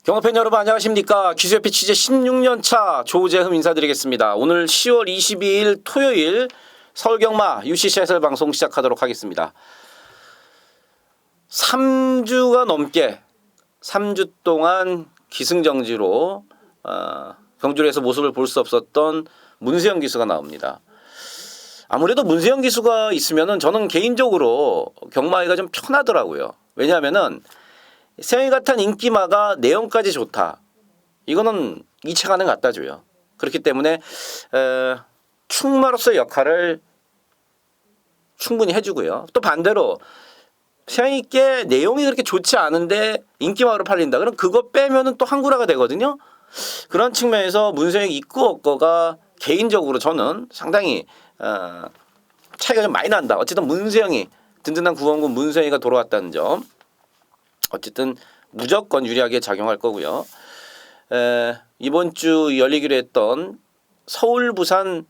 경마팬 여러분 안녕하십니까. 기수협회 취재 16년차 조재흠 인사드리겠습니다. 오늘 10월 22일 토요일 서울경마 UCC 해설 방송 시작하도록 하겠습니다. 3주가 넘게 3주 동안 기승정지로 경주에서 모습을 볼 수 없었던 문세영 기수가 나옵니다. 아무래도 문세영 기수가 있으면은 저는 개인적으로 경마회가 좀 편하더라고요. 왜냐하면은 세영이 같은 인기마가 내용까지 좋다. 이거는 이체가능 갖다 줘요. 그렇기 때문에 충마로서의 역할을 충분히 해주고요. 또 반대로 세영이께 내용이 그렇게 좋지 않은데 인기마로 팔린다. 그럼 그거 빼면은 또 한구라가 되거든요. 그런 측면에서 문세영이 있고 없고가 개인적으로 저는 상당히 차이가 좀 많이 난다. 어쨌든 문세영이 든든한 구원군 문세영이가 돌아왔다는 점. 어쨌든 무조건 유리하게 작용할 거고요. 이번 주 열리기로 했던 서울 부산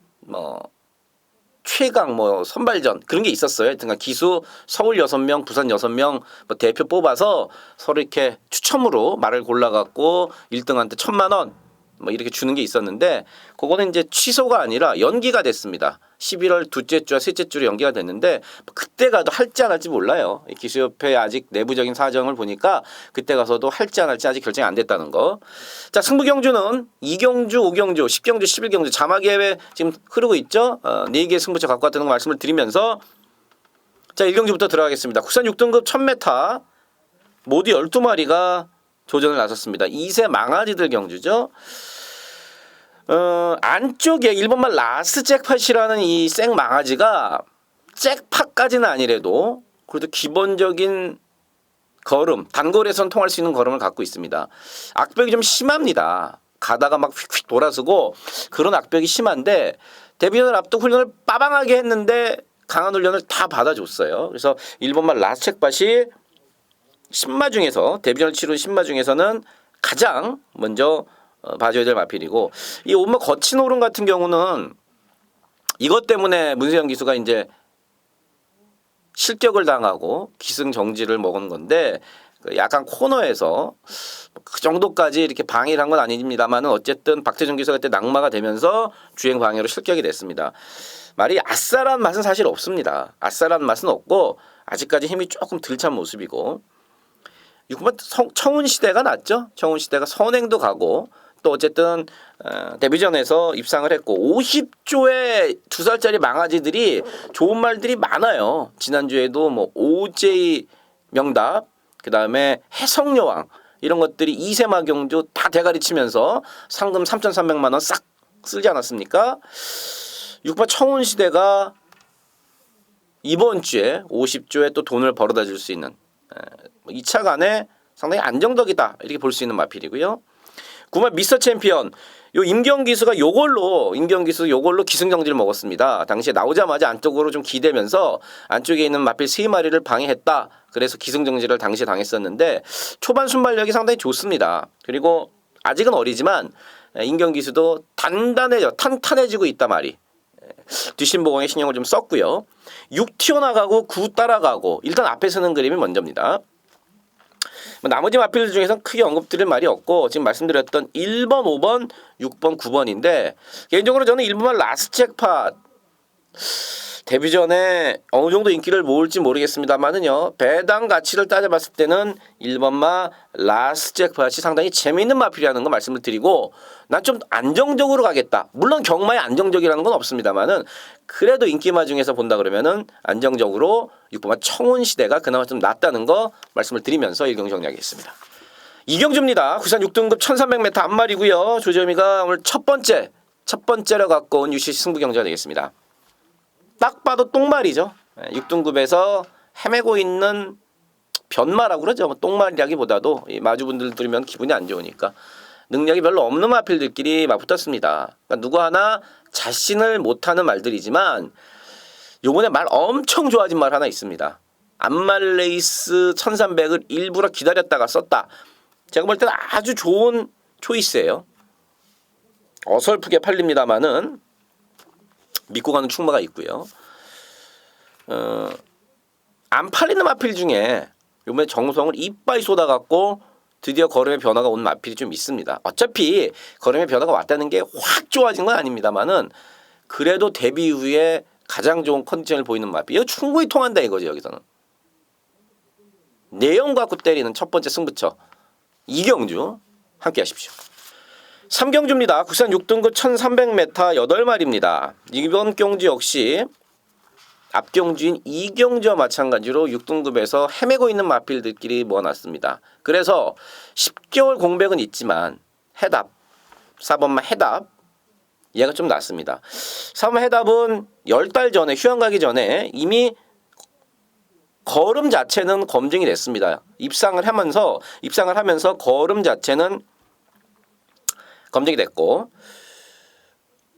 최강 선발전 그런 게 있었어요. 하여튼 기수 서울 6명, 부산 6명 대표 뽑아서 서로 이렇게 추첨으로 말을 골라갖고 1등한테 1,000만 원 이렇게 주는 게 있었는데 그거는 이제 취소가 아니라 연기가 됐습니다. 11월 둘째 주와 셋째 주로 연기가 됐는데 그때 가도 할지 안 할지 몰라요. 기수협회 아직 내부적인 사정을 보니까 그때 가서도 할지 안 할지 아직 결정이 안 됐다는 거. 자, 승부 경주는 2경주, 5경주, 10경주, 11경주 자막 예외 지금 흐르고 있죠. 4개의 승부처 갖고 왔다는 거 말씀을 드리면서 자, 1경주부터 들어가겠습니다. 국산 6등급 1000m 모두 12마리가 조전을 나섰습니다. 2세 망아지들 경주죠. 안쪽에 1번만 라스 잭팟이라는 이 생 망아지가 잭팟까지는 아니래도 그래도 기본적인 걸음, 단거리에선 통할 수 있는 걸음을 갖고 있습니다. 악벽이 좀 심합니다. 가다가 막 휙휙 돌아서고 그런 악벽이 심한데 데뷔전을 앞두고 훈련을 빠방하게 했는데 강한 훈련을 다 받아줬어요. 그래서 1번만 라스 잭팟이 신마 중에서 데뷔전을 치른 신마 중에서는 가장 먼저 봐줘야 될 마필이고 이 온마 거친 오름 같은 경우는 이것 때문에 문세영 기수가 이제 실격을 당하고 기승정지를 먹은 건데 약간 코너에서 그 정도까지 이렇게 방해를 한 건 아닙니다만은 어쨌든 박태준 기수가 그때 낙마가 되면서 주행 방해로 실격이 됐습니다. 말이 아싸란 맛은 사실 없습니다. 아싸란 맛은 없고 아직까지 힘이 조금 덜 찬 모습이고 6번 청운시대가 났죠. 청운시대가 선행도 가고 또 어쨌든 데뷔전에서 입상을 했고 50조의 2살짜리 망아지들이 좋은 말들이 많아요. 지난주에도 OJ 명답 그다음에 해성여왕 이런 것들이 2세마 경주 다 대가리 치면서 상금 3,300만 원 싹 쓸지 않았습니까? 6번 청운시대가 이번 주에 50조에 또 돈을 벌어다 줄 수 있는 2차 간에 상당히 안정적이다 이렇게 볼 수 있는 마필이고요. 9번 미스터 챔피언 요 임경기수가 요걸로 기승정지를 먹었습니다. 당시에 나오자마자 안쪽으로 좀 기대면서 안쪽에 있는 마필 3마리를 방해했다. 그래서 기승정지를 당시에 당했었는데 초반 순발력이 상당히 좋습니다. 그리고 아직은 어리지만 임경기수도 탄탄해지고 있다 말이. 뒷심보강에 신경을 좀 썼고요. 6 튀어나가고 9 따라가고 일단 앞에 서는 그림이 먼저입니다. 나머지 마필들 중에서는 크게 언급드릴 말이 없고 지금 말씀드렸던 1번, 5번, 6번, 9번인데 개인적으로 저는 1번만 라스트 잭팟 데뷔전에 어느 정도 인기를 모을지 모르겠습니다만은요. 배당 가치를 따져봤을 때는 1번마 라스트 잭팟이 상당히 재미있는 마필이라는 거 말씀을 드리고 난 좀 안정적으로 가겠다. 물론 경마에 안정적이라는 건 없습니다만은 그래도 인기마 중에서 본다 그러면은 안정적으로 6번마 청운시대가 그나마 좀 낫다는 거 말씀을 드리면서 1경 정리하겠습니다. 2경주입니다. 국산 6등급 1300m 앞말이고요. 조재미가 오늘 첫 번째로 갖고 온 UCC 승부 경주가 되겠습니다. 딱 봐도 똥말이죠. 6등급에서 헤매고 있는 변마라고 그러죠. 똥말이라기보다도 이 마주분들 들으면 기분이 안 좋으니까 능력이 별로 없는 마필들끼리 맞붙었습니다. 그러니까 누구 하나 자신을 못하는 말들이지만 요번에 말 엄청 좋아진 말 하나 있습니다. 암말레이스 1300을 일부러 기다렸다가 썼다. 제가 볼 때는 아주 좋은 초이스예요. 어설프게 팔립니다마는 믿고 가는 충마가 있고요. 안 팔리는 마필 중에 요번에 정성을 이빠이 쏟아갖고 드디어 걸음의 변화가 온 마필이 좀 있습니다. 어차피 걸음의 변화가 왔다는 게 확 좋아진 건 아닙니다만은 그래도 데뷔 이후에 가장 좋은 컨디션을 보이는 마필. 이거 충분히 통한다 이거죠. 여기서는. 내용 갖고 때리는 첫 번째 승부처. 이경주 함께 하십시오. 3경주입니다. 국산 6등급 1300m 8마리입니다. 이번 경주 역시 앞경주인 이경주와 마찬가지로 6등급에서 헤매고 있는 마필들끼리 모아놨습니다. 그래서 10개월 공백은 있지만 해답 4번만 해답 얘가 좀 낫습니다. 4번 해답은 10달 전에 휴양 가기 전에 이미 걸음 자체는 검증이 됐습니다. 입상을 하면서 걸음 자체는 검증이 됐고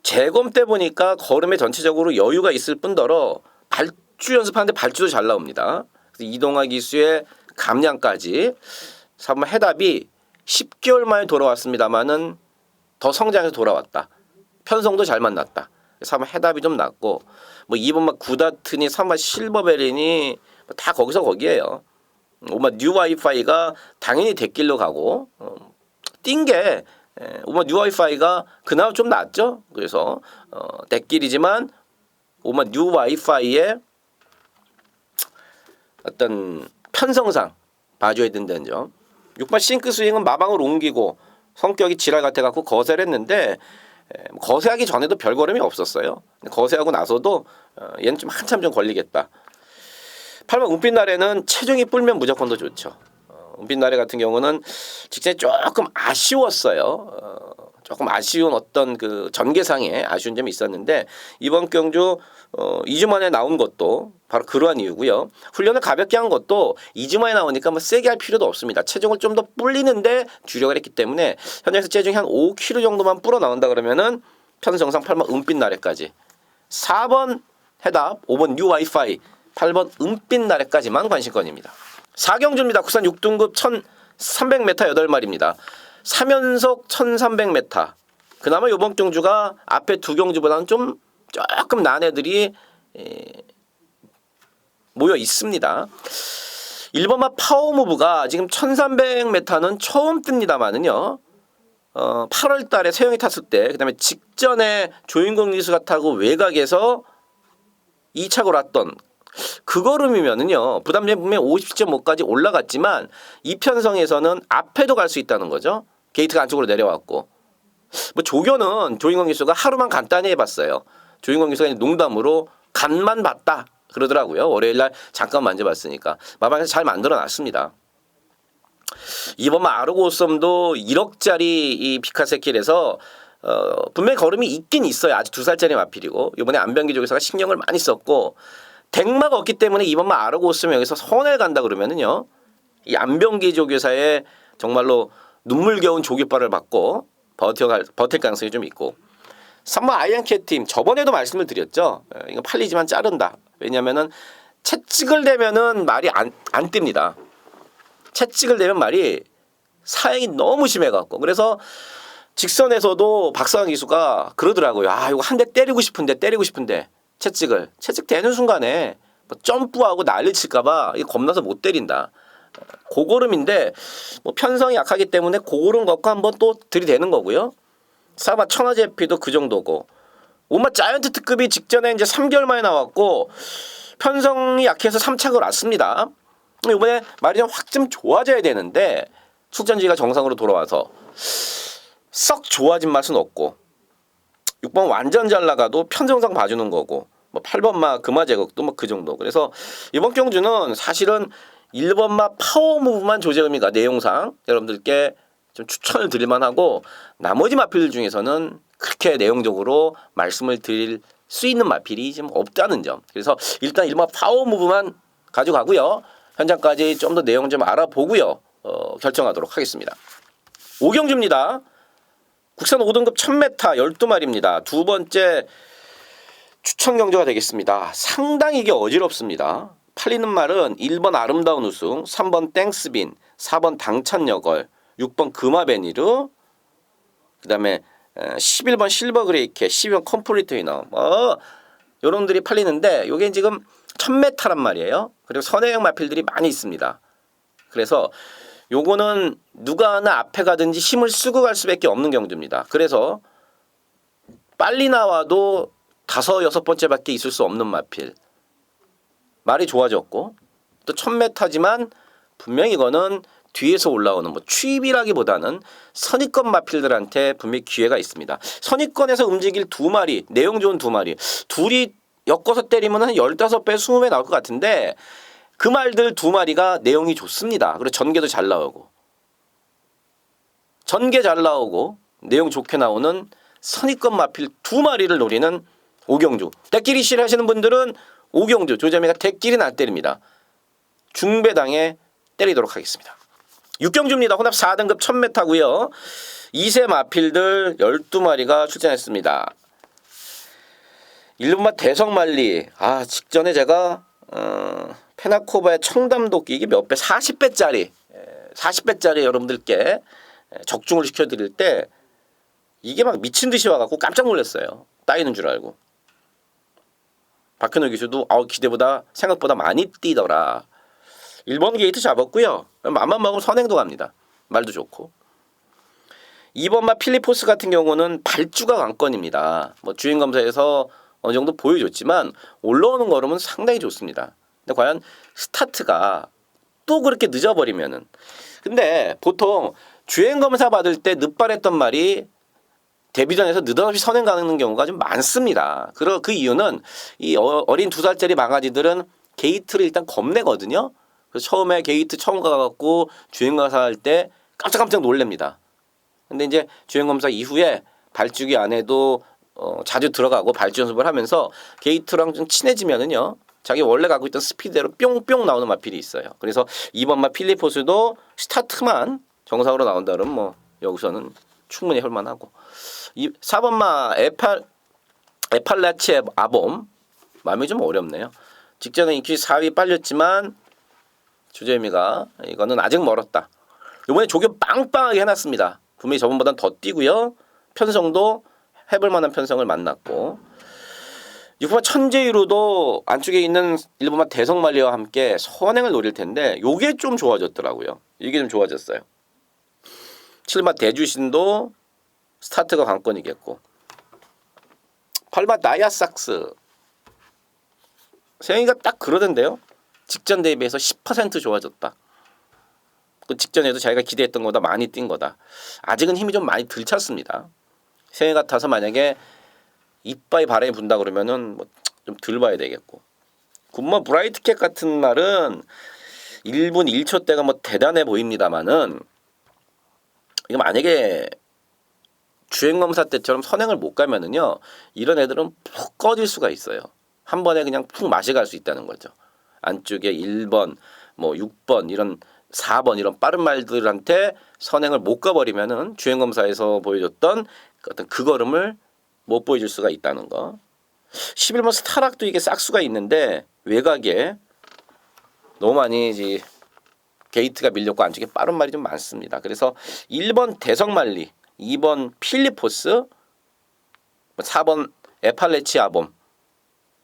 재검 때 보니까 걸음에 전체적으로 여유가 있을 뿐더러 발주 연습하는데 발주도 잘 나옵니다. 그래서 이동화 기수의 감량까지 3번 해답이 10개월 만에 돌아왔습니다만은 더 성장해서 돌아왔다. 편성도 잘 만났다. 3번 해답이 좀 낫고 뭐 2번 막 구다트니 3번 실버베린이 다 거기서 거기에요. 5번 뉴 와이파이가 당연히 대길로 가고 뛴게 5번 뉴 와이파이가 그나마 좀 낫죠. 그래서 대길이지만 5번 뉴 와이파이의 어떤 편성상 봐줘야 된다는 점. 6번 싱크 스윙은 마방을 옮기고 성격이 지랄 같아갖고 거세를 했는데 거세하기 전에도 별 걸음이 없었어요. 거세하고 나서도 얘는 좀 한참 좀 걸리겠다. 8번 은빛나래는 체중이 불면 무조건 더 좋죠. 은빛나래 같은 경우는 직전에 조금 아쉬웠어요. 조금 아쉬운 어떤 그 전개상에 아쉬운 점이 있었는데 이번 경주 2주 만에 나온 것도 바로 그러한 이유고요. 훈련을 가볍게 한 것도 2주 만에 나오니까 뭐 세게 할 필요도 없습니다. 체중을 좀 더 불리는데 주력을 했기 때문에 현장에서 체중이 한 5kg 정도만 불어 나온다 그러면은 편성상 8번 은빛나래까지 4번 해답 5번 뉴 와이파이 8번 은빛나래까지만 관심권입니다. 4경주입니다. 국산 6등급 1300m 8마리입니다. 3연속 1300m. 그나마 이번 경주가 앞에 두 경주보다는 조금 난 애들이 모여 있습니다. 1번마 파워무브가 지금 1300m는 처음 뜹니다만은요. 8월 달에 세영이 탔을 때 그다음에 직전에 조인공 리수가 타고 외곽에서 2차 골았던 그 걸음이면은요 부담된 분명 50.5까지 올라갔지만 이 편성에서는 앞에도 갈 수 있다는 거죠. 게이트가 안쪽으로 내려왔고 뭐 조교는 조인공 기수가 하루만 간단히 해봤어요. 조인공 기수가 농담으로 간만 봤다 그러더라고요. 월요일날 잠깐 만져봤으니까 마방에서 잘 만들어놨습니다. 이번 아르고썸도 1억짜리 이 피카세킬에서 분명히 걸음이 있긴 있어요. 아직 2살짜리 마필이고 이번에 안병기 조교사가 신경을 많이 썼고 덱마가 없기 때문에 이번 아르고썸 여기서 선을 간다 그러면은요 이 안병기 조교사의 정말로 눈물겨운 조교발을 받고 버틸 가능성이 좀 있고 3번 아이언캣팀 저번에도 말씀을 드렸죠. 이거 팔리지만 자른다. 왜냐면은 채찍을 대면은 말이 안 뜹니다. 채찍을 대면 말이 사행이 너무 심해갖고 그래서 직선에서도 박상환 기수가 그러더라고요. 아 이거 한 대 때리고 싶은데 채찍 대는 순간에 뭐 점프하고 난리 칠까봐 겁나서 못 때린다. 고고름인데 뭐 편성이 약하기 때문에 고고름 갖고 한번 또 들이대는 거고요. 사바 천하제피도 그 정도고 오마 자이언트 특급이 직전에 이제 3개월 만에 나왔고 편성이 약해서 3착을 왔습니다. 이번에 말이 좀 확 좀 좋아져야 되는데 숙전지가 정상으로 돌아와서 썩 좋아진 맛은 없고 6번 완전 잘 나가도 편성상 봐주는 거고 뭐 8번마 금화 제격도 뭐 그 정도. 그래서 이번 경주는 사실은 1번마 파워무브만 조재의미가 내용상 여러분들께 좀 추천을 드릴만 하고 나머지 마필들 중에서는 그렇게 내용적으로 말씀을 드릴 수 있는 마필이 좀 없다는 점. 그래서 일단 1번 파워무브만 가져가고요. 현장까지 좀 더 내용 좀 알아보고요. 결정하도록 하겠습니다. 5경주입니다. 국산 5등급 1000m 12마리입니다. 두 번째 추천 경주가 되겠습니다. 상당히 이게 어지럽습니다. 팔리는 말은 1번 아름다운 우승, 3번 땡스빈, 4번 당찬여걸, 6번 금화베니르, 그 다음에 11번 실버그레이캐, 12번 컴플리트 위너. 요런들이 팔리는데 요게 지금 1000m란 말이에요. 그리고 선행형 마필들이 많이 있습니다. 그래서 요거는 누가 하나 앞에 가든지 힘을 쓰고 갈 수밖에 없는 경주입니다. 그래서 빨리 나와도 5, 6번째밖에 있을 수 없는 마필. 말이 좋아졌고 또 1000m지만 분명히 이거는 뒤에서 올라오는 뭐 추입이라기보다는 선입권 마필들한테 분명히 기회가 있습니다. 선입권에서 움직일 2마리, 내용 좋은 2마리. 둘이 엮어서 때리면 한 15배, 20배 나올 것 같은데 그 말들 2마리가 내용이 좋습니다. 그리고 전개도 잘 나오고. 전개 잘 나오고 내용 좋게 나오는 선입권 마필 2마리를 노리는 오경주. 대끼리 싫어하시는 분들은 오경주, 조재미가 대끼리는 안 때립니다. 중배당에 때리도록 하겠습니다. 육경주입니다. 혼합 4등급 1000m고요. 2세 마필들 12마리가 출전했습니다. 1번마 대성말리. 직전에 제가 페나코바의 청담도끼 이게 몇 배? 40배짜리. 40배짜리 여러분들께 적중을 시켜드릴 때 이게 막 미친 듯이 와갖고 깜짝 놀랐어요. 따이는 줄 알고. 박현우 기수도 기대보다 생각보다 많이 뛰더라. 1번 게이트 잡았고요. 맘만 먹으면 선행도 갑니다. 말도 좋고. 2번마 필리포스 같은 경우는 발주가 관건입니다. 뭐 주행검사에서 어느 정도 보여줬지만 올라오는 걸음은 상당히 좋습니다. 근데 과연 스타트가 또 그렇게 늦어버리면은. 근데 보통 주행검사 받을 때 늦발했던 말이 데뷔전에서 느닷없이 선행 가는 경우가 좀 많습니다. 그 이유는 이 어린 2살짜리 망아지들은 게이트를 일단 겁내거든요. 그래서 처음에 게이트 처음 가갖고 주행검사 할 때 깜짝깜짝 놀랍니다. 근데 이제 주행검사 이후에 발주기 안에도 자주 들어가고 발주 연습을 하면서 게이트랑 좀 친해지면은요. 자기 원래 갖고 있던 스피드대로 뿅뿅 나오는 마필이 있어요. 그래서 2번마 필리포스도 스타트만 정상으로 나온다 그러면 뭐 여기서는 충분히 할만하고. 4번마 에팔라치 아봄 마음이 좀 어렵네요. 직전에 인기 4위 빨렸지만 주재미가 이거는 아직 멀었다. 이번에 조교 빵빵하게 해놨습니다. 분명히 저번보다는 더 뛰고요. 편성도 해볼 만한 편성을 만났고 6번마 천재유로도 안쪽에 있는 1번마 대성말리와 함께 선행을 노릴 텐데 요게 좀 좋아졌더라고요. 이게 좀 좋아졌어요. 7번마 대주신도 스타트가 관건이겠고 8번마 나야삭스 세영이가 딱 그러던데요. 직전 대비해서 10% 좋아졌다. 그 직전에도 자기가 기대했던 것보다 많이 뛴 거다. 아직은 힘이 좀 많이 덜 찼습니다. 세영이 같아서 만약에 이빠이 바람이 분다 그러면은 뭐 좀 덜 봐야 되겠고. 굿모 브라이트캣 같은 말은 1분 1초 대가 뭐 대단해 보입니다만은 이거 만약에 주행검사 때처럼 선행을 못 가면은요 이런 애들은 푹 꺼질 수가 있어요. 한 번에 그냥 푹 맛이 갈 수 있다는 거죠. 안쪽에 1번, 뭐 6번 이런 4번 이런 빠른 말들한테 선행을 못 가버리면은 주행검사에서 보여줬던 어떤 그 걸음을 못 보여줄 수가 있다는 거. 11번 스타락도 이게 싹수가 있는데 외곽에 너무 많이 이제 게이트가 밀렸고 안쪽에 빠른 말이 좀 많습니다. 그래서 1번 대성말리, 2번 필리포스, 4번 에팔레치 아봄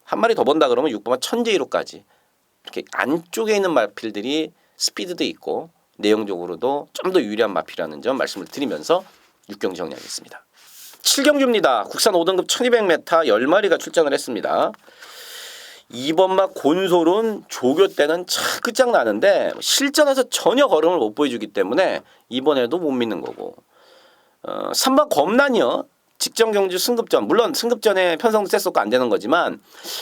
한 마리 더 본다 그러면 6번 천재이로까지 이렇게 안쪽에 있는 마필들이 스피드도 있고 내용적으로도 좀 더 유리한 마필이라는 점 말씀을 드리면서 6경주 정리하겠습니다. 7경주입니다. 국산 5등급 1200m 10마리가 출전을 했습니다. 2번마 곤솔은 조교 때는 참 끝장나는데 실전에서 전혀 걸음을 못 보여주기 때문에 이번에도 못 믿는 거고 3번 검난이요. 직전 경주 승급전 물론 승급전에 편성도 셌었고 안 되는 거지만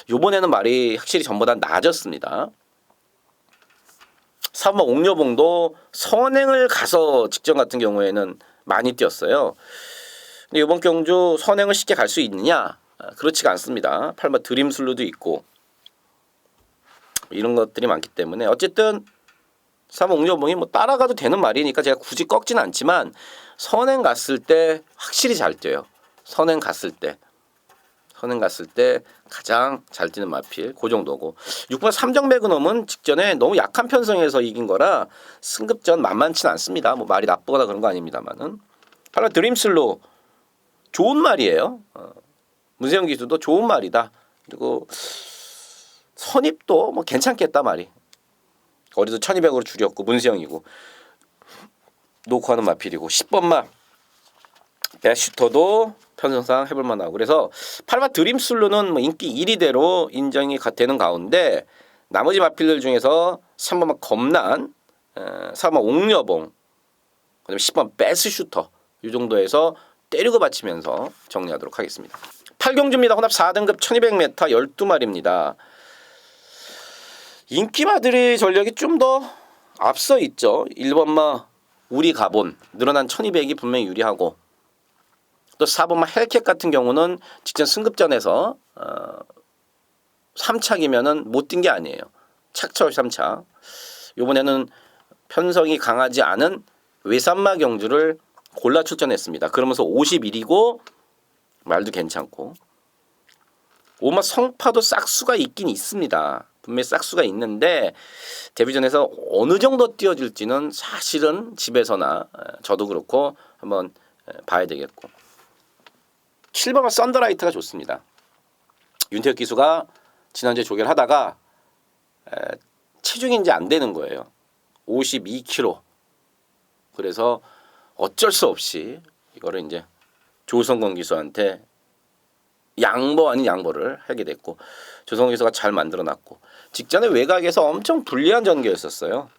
이번에는 말이 확실히 전보다 나아졌습니다. 3번 옥녀봉도 선행을 가서 직전 같은 경우에는 많이 뛰었어요. 근데 이번 경주 선행을 쉽게 갈 수 있느냐? 그렇지가 않습니다. 8번 드림슬루도 있고 이런 것들이 많기 때문에 어쨌든 3번 옥녀봉이 뭐 따라가도 되는 말이니까 제가 굳이 꺾지는 않지만 선행 갔을 때 확실히 잘 뛰어요. 선행 갔을 때 가장 잘 뛰는 마필 그 정도고 6번 삼정매그넘은 직전에 너무 약한 편성에서 이긴 거라 승급전 만만치는 않습니다. 뭐 말이 나쁘거나 그런 거 아닙니다만은 8번 드림슬로 좋은 말이에요. 문세영 기수도 좋은 말이다. 그리고 선입도 뭐 괜찮겠다 말이. 어리도 1200으로 줄였고 문세영이고 놓고 하는 마필이고 10번마 배슈터도 편성상 해볼 만하고 그래서 8마 드림슬루는 뭐 인기 1위대로 인정이 되는 가운데 나머지 마필들 중에서 3번마 검난, 4번마 옥녀봉, 그다음에 10번 배스슈터 이 정도에서 때리고 받치면서 정리하도록 하겠습니다. 8경주입니다. 혼합 4등급 1200m 12마리입니다. 인기마들의 전력이 좀 더 앞서 있죠. 1번마 우리 가본 늘어난 1200이 분명히 유리하고 또 4번마 헬캣 같은 경우는 직전 승급전에서 3착이면은 못 뛴 게 아니에요. 착차 없이 3착. 이번에는 편성이 강하지 않은 외산마 경주를 골라 출전했습니다. 그러면서 51이고 말도 괜찮고 5마 성파도 싹수가 있긴 있습니다. 분명히 싹수가 있는데 데뷔전에서 어느 정도 뛰어줄지는 사실은 집에서나 저도 그렇고 한번 봐야 되겠고 7번마 썬더라이트가 좋습니다. 윤태혁 기수가 지난주에 조결하다가 체중이 이제 안 되는 거예요. 52kg. 그래서 어쩔 수 없이 이거를 이제 조성건 기수한테 양보 아닌 양보를 하게 됐고 조성건 기수가 잘 만들어놨고 직전에 외곽에서 엄청 불리한 전개였었어요.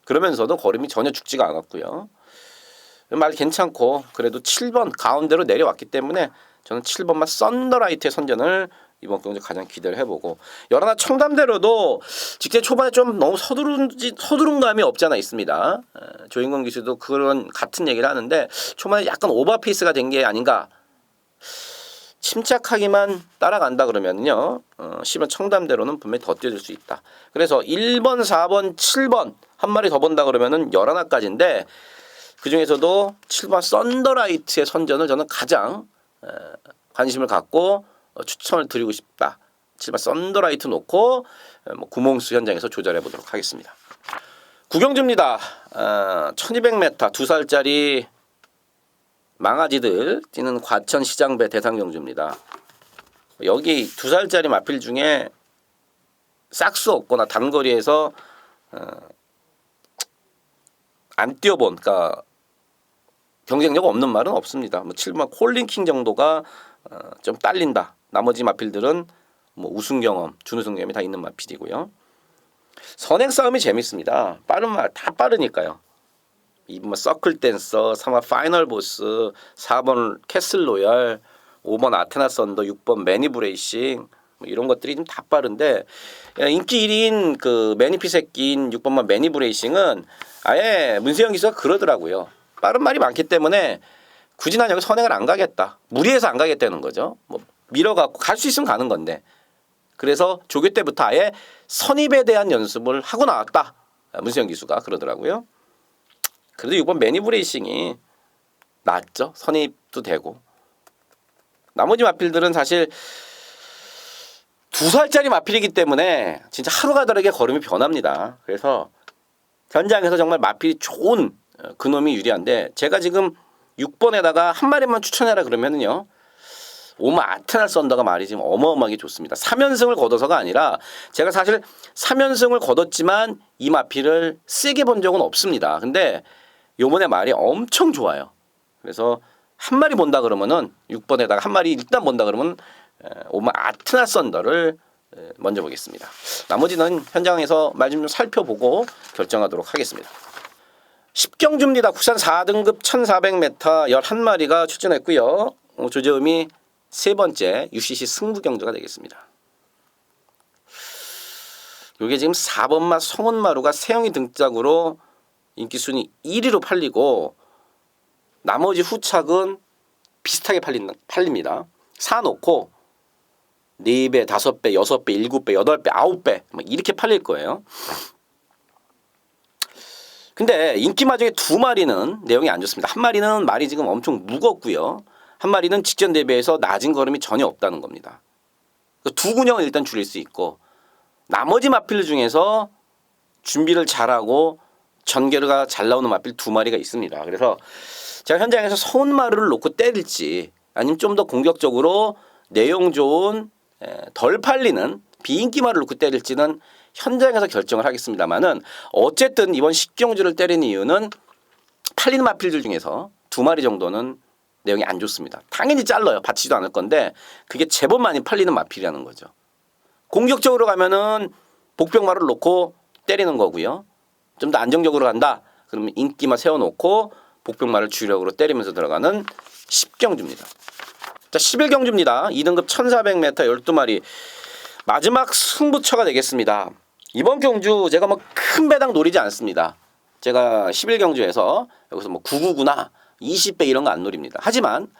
그러면서도 걸음이 전혀 죽지가 않았고요. 말 괜찮고 그래도 7번 가운데로 내려왔기 때문에 저는 7번만 썬더라이트의 선전을 이번 경주 가장 기대를 해보고 열하나 청담대로도 직전 초반에 좀 너무 서두른 감이 없지 않아 있습니다. 조인권 기수도 그런 같은 얘기를 하는데 초반에 약간 오버페이스가 된 게 아닌가. 침착하게만 따라간다 그러면요 10번 청담대로는 분명히 더 뛰어줄 수 있다. 그래서 1번, 4번, 7번 한 마리 더 본다 그러면은 11까지인데 그 중에서도 7번 썬더라이트의 선전을 저는 가장 관심을 갖고 추천을 드리고 싶다. 7번 썬더라이트 놓고 구몽수 현장에서 조절해 보도록 하겠습니다. 구경주입니다. 1200m 2살짜리 망아지들 뛰는 과천시장배 대상경주입니다. 여기 2살짜리 마필 중에 싹수 없거나 단거리에서 안 뛰어본, 그러니까 경쟁력 없는 말은 없습니다. 뭐 7번 콜린킹 정도가 좀 딸린다. 나머지 마필들은 뭐 우승 경험, 준우승 경험이 다 있는 마필이고요. 선행 싸움이 재밌습니다. 빠른 말 다 빠르니까요. 2번 서클 댄서, 3번 파이널 보스, 4번 캐슬 로얄, 5번 아테나 썬더, 6번 매니브레이싱 뭐 이런 것들이 좀 다 빠른데 인기 1위인 그 매니피 새끼인 6번만 매니브레이싱은 아예 문세영 기수가 그러더라고요. 빠른 말이 많기 때문에 굳이 난 여기 선행을 안 가겠다. 무리해서 안 가겠다는 거죠. 뭐 밀어갖고 갈 수 있으면 가는 건데. 그래서 조교 때부터 아예 선입에 대한 연습을 하고 나왔다. 문세영 기수가 그러더라고요. 그래도 이번 매니브레이싱이 낫죠. 선입도 되고. 나머지 마필들은 사실 2살짜리 마필이기 때문에 진짜 하루가 다르게 걸음이 변합니다. 그래서 현장에서 정말 마필이 좋은 그놈이 유리한데 제가 지금 6번에다가 한 마리만 추천해라 그러면은요. 오마 아테나 썬더가 말이 지금 어마어마하게 좋습니다. 3연승을 거둬서가 아니라 제가 사실 3연승을 거뒀지만 이 마필을 세게 본 적은 없습니다. 근데 요번에 말이 엄청 좋아요. 그래서 한 마리 본다 그러면은 6번에다가 한 마리 일단 본다 그러면 오마 아테나 썬더를 먼저 보겠습니다. 나머지는 현장에서 말 좀 살펴보고 결정하도록 하겠습니다. 10경주입니다. 국산 4등급 1400m 11마리가 출전했고요. 조재음이 세 번째 UCC 승부 경주가 되겠습니다. 이게 지금 4번마 성은마루가 세영이 등짝으로 인기 순위 1위로 팔리고 나머지 후착은 비슷하게 팔립니다. 사놓고 4배, 5배, 6배, 7배, 8배, 9배 이렇게 팔릴 거예요. 근데 인기마중에 2마리는 내용이 안 좋습니다. 한 마리는 말이 지금 엄청 무겁고요. 한 마리는 직전 대비해서 낮은 걸음이 전혀 없다는 겁니다. 두 군형을 일단 줄일 수 있고 나머지 마필 중에서 준비를 잘하고 전개가 잘 나오는 마필 2마리가 있습니다. 그래서 제가 현장에서 서운마루를 놓고 때릴지 아니면 좀 더 공격적으로 내용 좋은 덜 팔리는 비인기말을 놓고 때릴지는 현장에서 결정을 하겠습니다만은 어쨌든 이번 식경주를 때린 이유는 팔리는 마필들 중에서 2마리 정도는 내용이 안 좋습니다. 당연히 잘라요. 받지도 않을 건데 그게 제법 많이 팔리는 마필이라는 거죠. 공격적으로 가면은 복병말을 놓고 때리는 거고요. 좀 더 안정적으로 간다. 그러면 인기만 세워놓고 복병말을 주력으로 때리면서 들어가는 10경주입니다. 자, 11경주입니다. 2등급 1400m 12마리. 마지막 승부처가 되겠습니다. 이번 경주 제가 뭐 큰 배당 노리지 않습니다. 제가 11경주에서 여기서 뭐 999나 20배 이런 거 안 노립니다. 하지만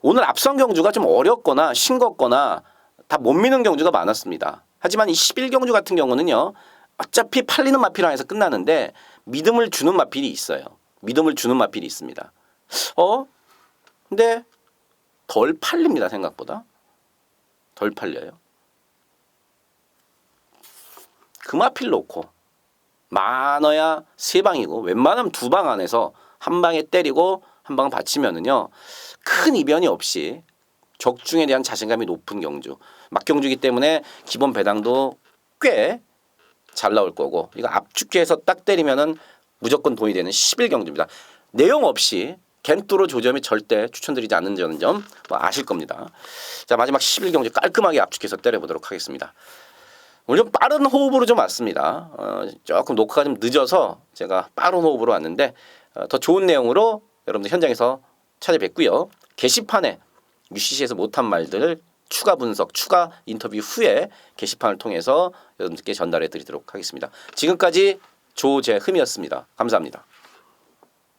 오늘 앞선 경주가 좀 어렵거나 싱겁거나 다 못 미는 경주가 많았습니다. 하지만 이 11경주 같은 경우는요. 어차피 팔리는 마필 안에서 끝나는데 믿음을 주는 마필이 있어요. 믿음을 주는 마필이 있습니다. 근데 덜 팔립니다. 생각보다. 덜 팔려요. 그 마필 놓고 많아야 3방이고 웬만하면 2방 안에서 한 방에 때리고 한 방을 받치면은요. 큰 이변이 없이 적중에 대한 자신감이 높은 경주. 막경주이기 때문에 기본 배당도 꽤 잘 나올 거고 이거 압축해서 딱 때리면은 무조건 돈이 되는 11경주입니다. 내용 없이 겐뚜로 조점이 절대 추천드리지 않는 점 뭐 아실 겁니다. 자, 마지막 11경주 깔끔하게 압축해서 때려보도록 하겠습니다. 오늘 좀 빠른 호흡으로 좀 왔습니다. 조금 녹화가 좀 늦어서 제가 빠른 호흡으로 왔는데 더 좋은 내용으로 여러분들 현장에서 찾아뵙고요. 게시판에 UCC에서 못한 말들 추가 분석, 추가 인터뷰 후에 게시판을 통해서 여러분들께 전달해 드리도록 하겠습니다. 지금까지 조재흠이었습니다. 감사합니다.